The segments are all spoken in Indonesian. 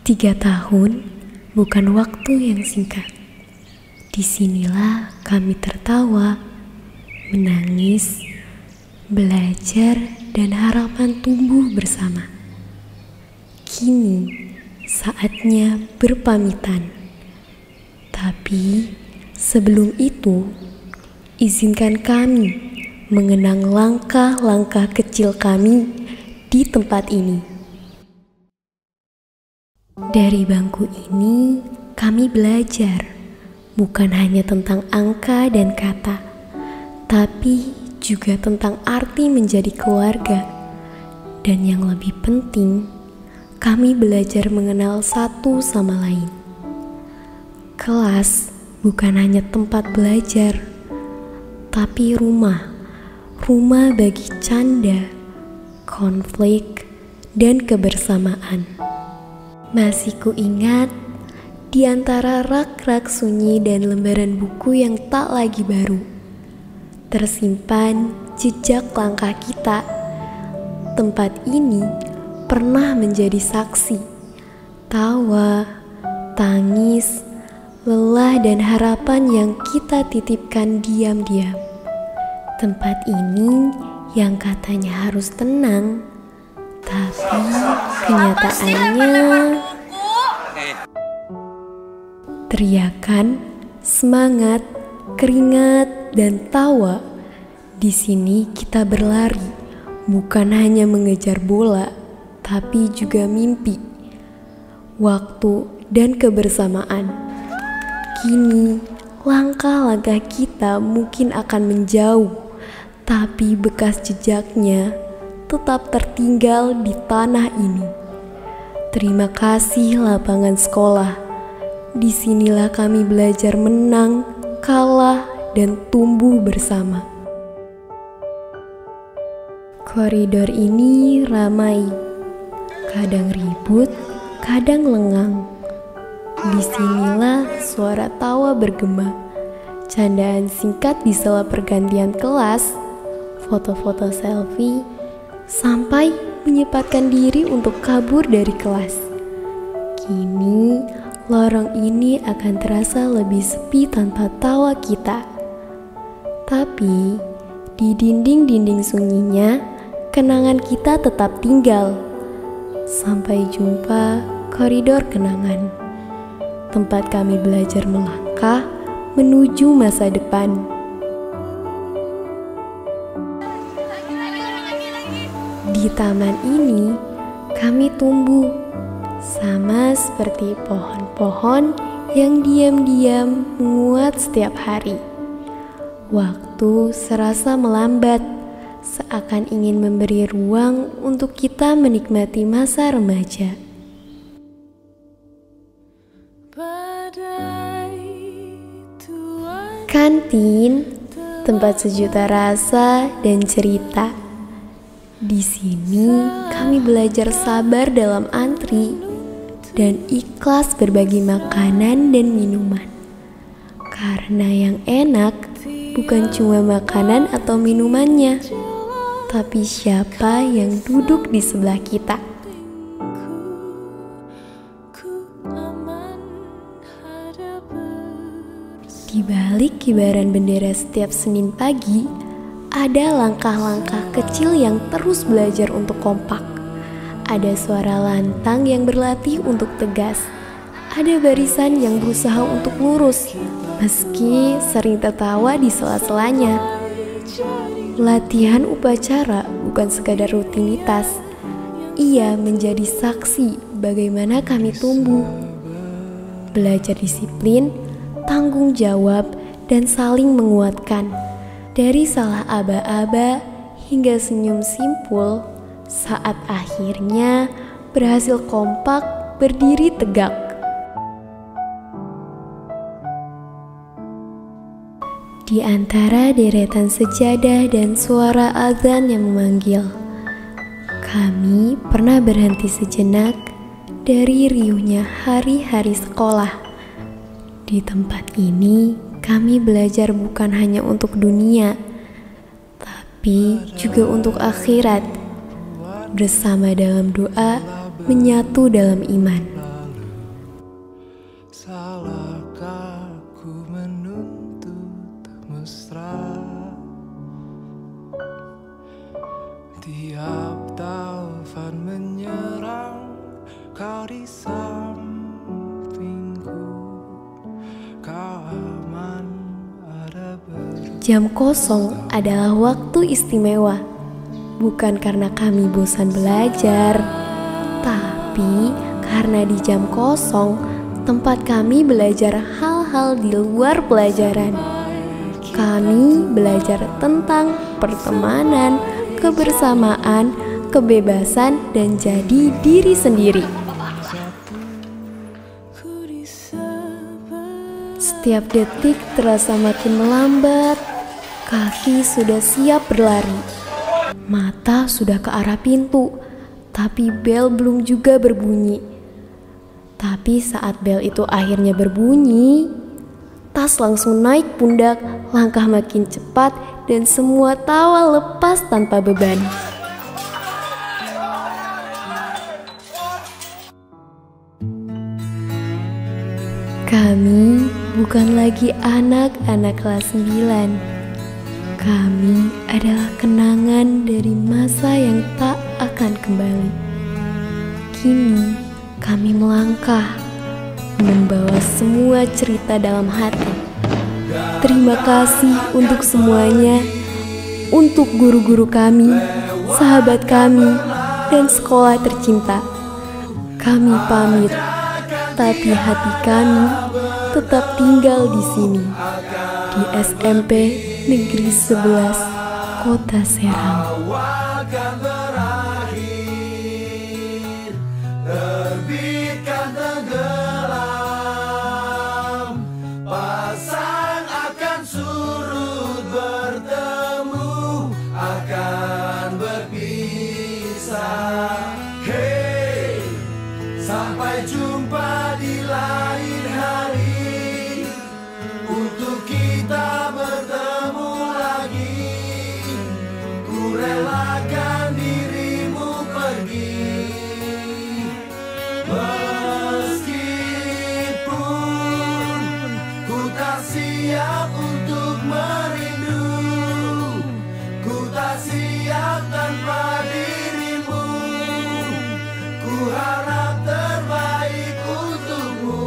3 tahun bukan waktu yang singkat. Disinilah kami tertawa, menangis, belajar, dan harapan tumbuh bersama. Kini saatnya berpamitan. Tapi sebelum itu, izinkan kami mengenang langkah-langkah kecil kami di tempat ini. Dari bangku ini, kami belajar bukan hanya tentang angka dan kata, tapi juga tentang arti menjadi keluarga. Dan yang lebih penting, kami belajar mengenal satu sama lain. Kelas bukan hanya tempat belajar, tapi rumah bagi canda, konflik, dan kebersamaan. Masih kuingat, di antara rak-rak sunyi dan lembaran buku yang tak lagi baru, tersimpan jejak langkah kita. Tempat ini pernah menjadi saksi, tawa, tangis, lelah dan harapan yang kita titipkan diam-diam. Tempat ini yang katanya harus tenang, tapi kenyataannya teriakan, semangat, keringat, dan tawa. Di sini kita berlari, bukan hanya mengejar bola, tapi juga mimpi, waktu, dan kebersamaan. Kini, langkah-langkah kita mungkin akan menjauh, tapi bekas jejaknya tetap tertinggal di tanah ini. Terima kasih lapangan sekolah. Disinilah kami belajar menang, kalah, dan tumbuh bersama. Koridor ini ramai, kadang ribut, kadang lengang. Disinilah suara tawa bergema, candaan singkat di sela pergantian kelas, foto-foto selfie, sampai menyempatkan diri untuk kabur dari kelas. Kini, lorong ini akan terasa lebih sepi tanpa tawa kita. Tapi, di dinding-dinding sunyinya, kenangan kita tetap tinggal. Sampai jumpa koridor kenangan. Tempat kami belajar melangkah menuju masa depan. Di taman ini, kami tumbuh sama seperti pohon-pohon yang diam-diam menguat setiap hari. Waktu serasa melambat, seakan ingin memberi ruang untuk kita menikmati masa remaja. Kantin, tempat sejuta rasa dan cerita. Di sini kami belajar sabar dalam antri dan ikhlas berbagi makanan dan minuman. Karena yang enak bukan cuma makanan atau minumannya, tapi siapa yang duduk di sebelah kita. Di balik kibaran bendera setiap Senin pagi, ada langkah-langkah kecil yang terus belajar untuk kompak. Ada suara lantang yang berlatih untuk tegas. Ada barisan yang berusaha untuk lurus, meski sering tertawa di sela-selanya. Latihan upacara bukan sekadar rutinitas. Ia menjadi saksi bagaimana kami tumbuh. Belajar disiplin, tanggung jawab, dan saling menguatkan. Dari salah aba-aba hingga senyum simpul, saat akhirnya berhasil kompak berdiri tegak. Di antara deretan sejadah dan suara azan yang memanggil, kami pernah berhenti sejenak dari riuhnya hari-hari sekolah. Di tempat ini, kami belajar bukan hanya untuk dunia, tapi juga untuk akhirat. Bersama dalam doa, menyatu dalam iman. Salahkah ku menuntut mesra? Tiap taufan menyerang, kau di sampingku, kau aman ada Jam kosong adalah waktu istimewa, bukan karena kami bosan belajar, tapi karena di jam kosong tempat kami belajar hal-hal di luar pelajaran. Kami belajar tentang pertemanan, kebersamaan, kebebasan, dan jadi diri sendiri. Setiap detik terasa makin melambat. Kaki sudah siap berlari. Mata sudah ke arah pintu, tapi bel belum juga berbunyi. Tapi saat bel itu akhirnya berbunyi, tas langsung naik pundak, langkah makin cepat, dan semua tawa lepas tanpa beban. Kami bukan lagi anak-anak kelas 9. Kami adalah kenangan dari masa yang tak akan kembali. Kini kami melangkah, membawa semua cerita dalam hati. Terima kasih untuk semuanya, untuk guru-guru kami, sahabat kami, dan sekolah tercinta. Kami pamit, tapi hati kami tetap tinggal di sini, di SMP Negeri 11, Kota Serang. Terbitkan tenggelam, pasang akan surut, bertemu akan berpisah. Hey, sampai jumpa di lain hari, untuk kita bertemu lagi. Ku relakan dirimu pergi, meskipun ku tak siap untuk merindu, ku tak siap tanpa dirimu. Ku harap terbaik untukmu.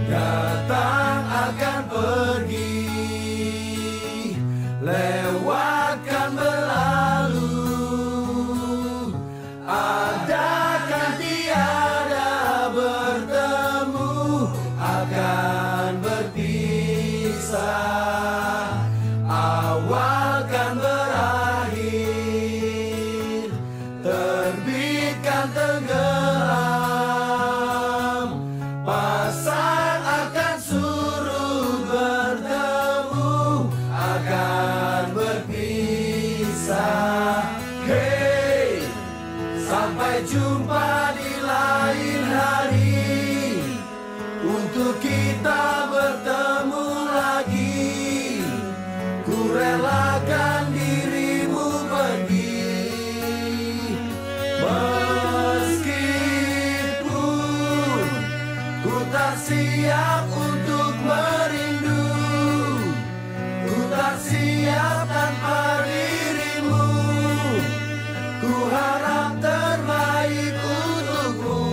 Datang akan pergi, lewatkan berlalu, adakan tiada bertemu, akan berpisah. Awal kan berakhir, terbitkan tenggelam, pasang akan surut, bertemu akan berpisah. Hey, sampai jumpa di lain hari, untuk kita bertemu lagi. Ku relakan dirimu pergi, meskipun ku tak siap untuk merindu, ku tak siap tanpa dirimu. Ku harap terbaik untukmu.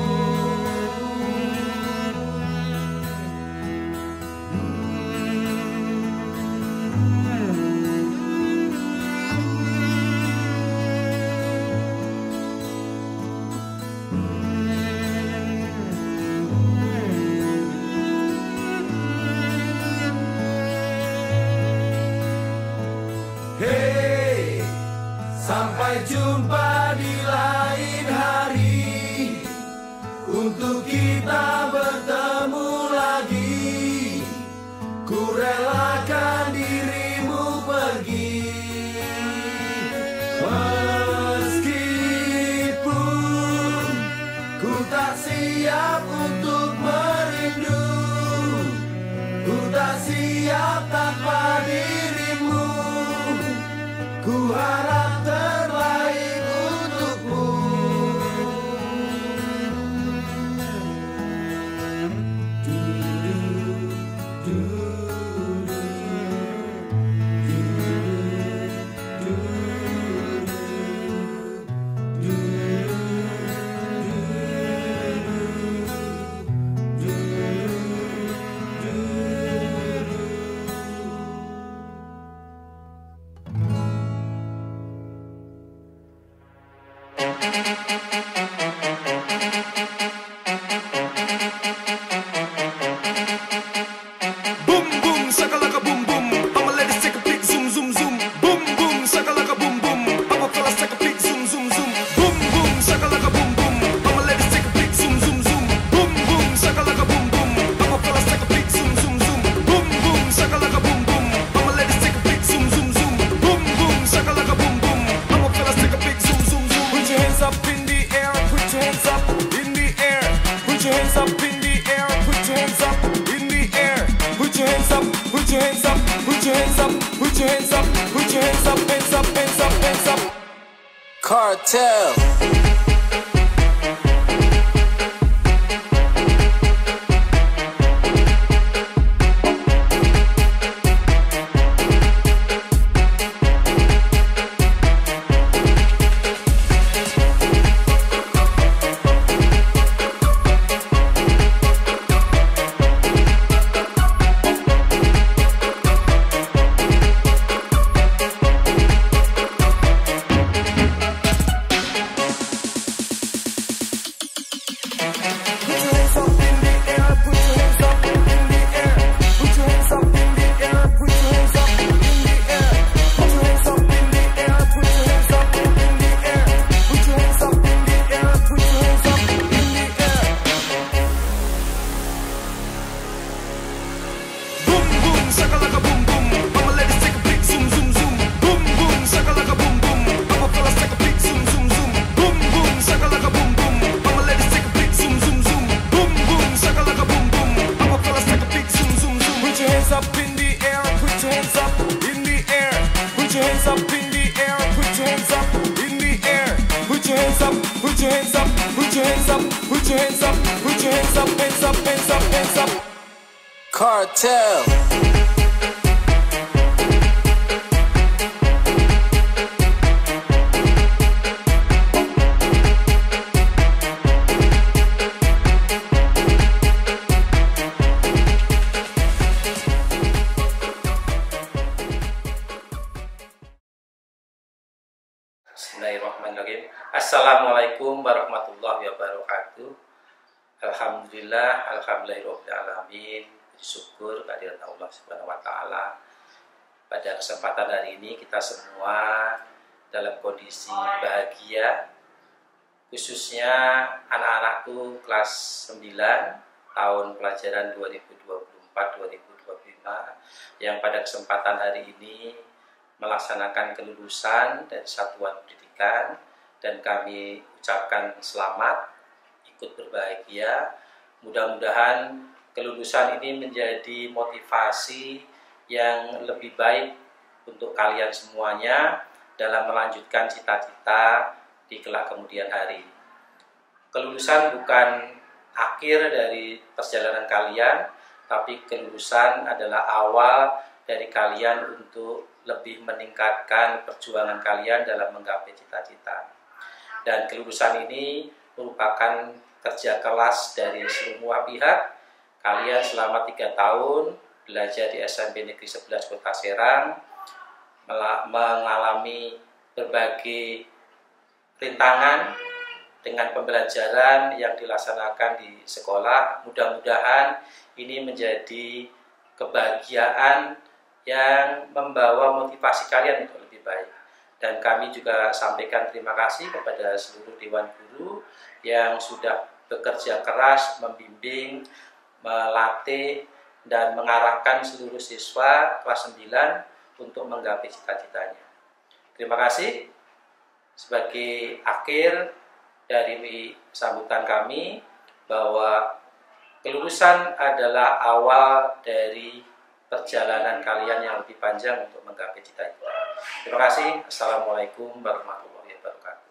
Hey, sampai jumpa di lain hari, untuk kita bertemu lagi. Ku relakan dirimu pergi, Boom boom shakalaka boom boom. All my ladies take a peek, zoom zoom zoom. Boom boom shakalaka boom boom. All my fellas take a peek, zoom zoom zoom. Boom boom shakalaka boom boom. All my ladies take a peek, zoom zoom zoom. Boom boom shakalaka boom boom. All my fellas take a peek, zoom zoom zoom. Boom boom shakalaka boom boom. All my ladies take a peek, zoom zoom zoom. Boom boom shakalaka boom boom. All my fellas take a peek, zoom zoom zoom. Put your hands up in the air. Put your hands up in the air. Put your hands up in the air. Put your hands up in the air. Put your hands up. Put your hands up. Put your hands up. Put your hands up. Put your hands up. Hands up. Hands up. Hands up. Cartel. Shakalaka boom boom, all my ladies take a peek, zoom zoom zoom. Boom boom, shakalaka boom boom, all my fellas take a peek, zoom zoom zoom. Boom boom, shakalaka boom boom, all my ladies take a peek, zoom zoom zoom. Boom boom, shakalaka boom boom, all my fellas take a peek, zoom zoom zoom. Put your hands up in the air, put your hands up in the air. Put your hands up in the air, put your hands up in the air. Put your hands up, put your hands up, put your hands up, put your hands up, put your hands up, hands up, hands up, hands up. Cartel. Bismillahirrahmanirrahim. Assalamualaikum warahmatullahi wabarakatuh. Alhamdulillah, alhamdulillahirobbilalamin. Syukur kehadirat Allah Subhanahu wa taala. Pada kesempatan hari ini kita semua dalam kondisi bahagia, khususnya anak-anakku kelas 9 tahun pelajaran 2024-2025 yang pada kesempatan hari ini melaksanakan kelulusan dari satuan pendidikan, dan kami ucapkan selamat, ikut berbahagia. Mudah-mudahan kelulusan ini menjadi motivasi yang lebih baik untuk kalian semuanya dalam melanjutkan cita-cita di kelak kemudian hari. Kelulusan bukan akhir dari perjalanan kalian, tapi kelulusan adalah awal dari kalian untuk lebih meningkatkan perjuangan kalian dalam menggapai cita-cita. Dan kelulusan ini merupakan kerja keras dari semua pihak. Kalian selama 3 tahun belajar di SMP Negeri 11 Kota Serang, mengalami berbagai rintangan dengan pembelajaran yang dilaksanakan di sekolah. Mudah-mudahan ini menjadi kebahagiaan yang membawa motivasi kalian untuk lebih baik. Dan kami juga sampaikan terima kasih kepada seluruh Dewan Guru yang sudah bekerja keras membimbing, melatih, dan mengarahkan seluruh siswa kelas 9 untuk menggapai cita-citanya. Terima kasih. Sebagai akhir dari sambutan kami, bahwa kelulusan adalah awal dari perjalanan kalian yang lebih panjang untuk menggapai cita-cita. Terima kasih. Assalamualaikum warahmatullahi wabarakatuh.